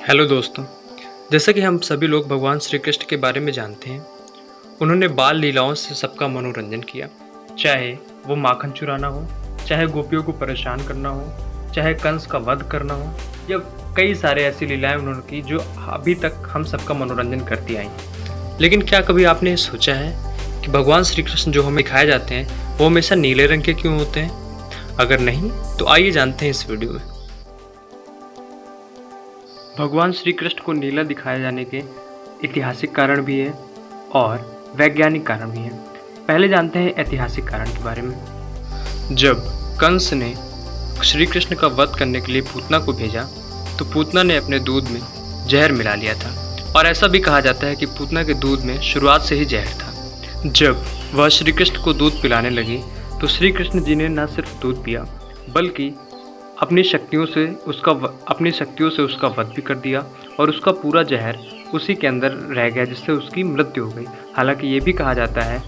Hello दोस्तों। जैसा कि हम सभी लोग भगवान श्री कृष्ण के बारे में जानते हैं, उन्होंने बाल लीलाओं से सबका मनोरंजन किया। चाहे वो माखन चुराना हो, चाहे गोपियों को परेशान करना हो, चाहे कंस का वध करना हो, या कई सारे ऐसी लीलाएं उन्होंने की जो अभी तक हम सबका मनोरंजन करती आई। लेकिन क्या कभी आपने ये सोचा है कि भगवान श्री कृष्ण जो हमें दिखाए जाते हैं वो हमेशा नीले रंग के क्यों होते हैं? अगर नहीं तो आइए जानते हैं इस वीडियो में। भगवान श्री कृष्ण को नीला दिखाए जाने के ऐतिहासिक कारण भी है और वैज्ञानिक कारण भी है। पहले जानते हैं ऐतिहासिक कारण के बारे में। जब कंस ने श्री कृष्ण का वध करने के लिए पूतना को भेजा तो पूतना ने अपने दूध में जहर मिला लिया था, और ऐसा भी कहा जाता है कि पूतना के दूध में शुरुआत से ही जहर था। जब वह श्री कृष्ण को दूध पिलाने लगी तो श्री कृष्ण जी ने न सिर्फ दूध पिया बल्कि अपनी शक्तियों से उसका वध भी कर दिया, और उसका पूरा जहर उसी के अंदर रह गया, जिससे उसकी मृत्यु हो गई। हालांकि ये भी कहा जाता है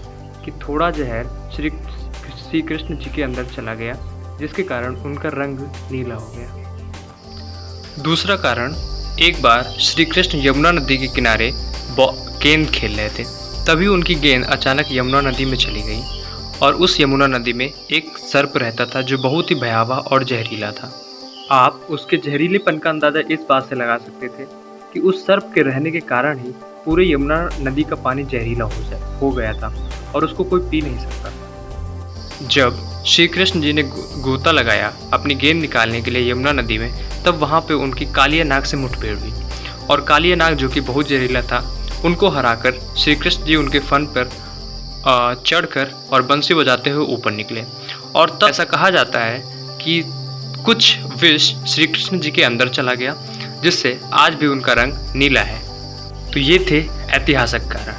कि थोड़ा जहर श्री कृष्ण जी के अंदर चला गया, जिसके कारण उनका रंग नीला हो गया। दूसरा कारण, एक बार श्री कृष्ण यमुना नदी के किनारे गेंद खेल रहे थे, तभी उनकी गेंद अचानक यमुना नदी में चली गई, और उस यमुना नदी में एक सर्प रहता था जो बहुत ही भयावह और जहरीला था। आप उसके जहरीलेपन का अंदाज़ा इस बात से लगा सकते थे कि उस सर्प के रहने के कारण ही पूरे यमुना नदी का पानी जहरीला हो गया था और उसको कोई पी नहीं सकता। जब श्री कृष्ण जी ने गोता लगाया अपनी गेंद निकालने के लिए यमुना नदी में, तब वहाँ पे उनकी कालिया नाग से मुठभेड़ हुई, और कालिया नाग जो कि बहुत जहरीला था, उनको हराकर श्री कृष्ण जी उनके फन पर चढ़कर और बंसी बजाते हुए ऊपर निकले। और तब ऐसा कहा जाता है कि कुछ विष श्री कृष्ण जी के अंदर चला गया, जिससे आज भी उनका रंग नीला है। तो ये थे ऐतिहासिक कारण।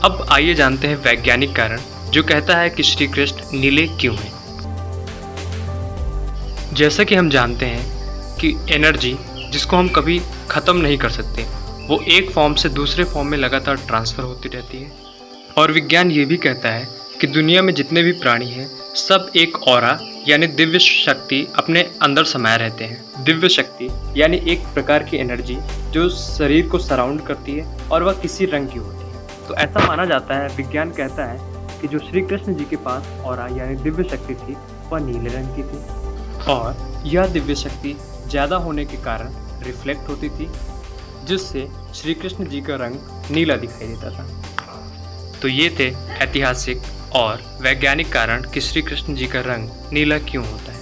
अब आइए जानते हैं वैज्ञानिक कारण, जो कहता है कि श्री कृष्ण नीले क्यों हैं। जैसा कि हम जानते हैं कि एनर्जी, जिसको हम कभी ख़त्म नहीं कर सकते, वो एक फॉर्म से दूसरे फॉर्म में लगातार ट्रांसफ़र होती रहती है। और विज्ञान ये भी कहता है कि दुनिया में जितने भी प्राणी हैं, सब एक ऑरा यानी दिव्य शक्ति अपने अंदर समाये रहते हैं। दिव्य शक्ति यानी एक प्रकार की एनर्जी जो शरीर को सराउंड करती है, और वह किसी रंग की होती है। तो ऐसा माना जाता है, विज्ञान कहता है कि जो श्री कृष्ण जी के पास ऑरा यानी दिव्य शक्ति थी, वह नीले रंग की थी, और यह दिव्य शक्ति ज़्यादा होने के कारण रिफ्लेक्ट होती थी, जिससे श्री कृष्ण जी का रंग नीला दिखाई देता था। तो ये थे ऐतिहासिक और वैज्ञानिक कारण कि श्री कृष्ण जी का रंग नीला क्यों होता है।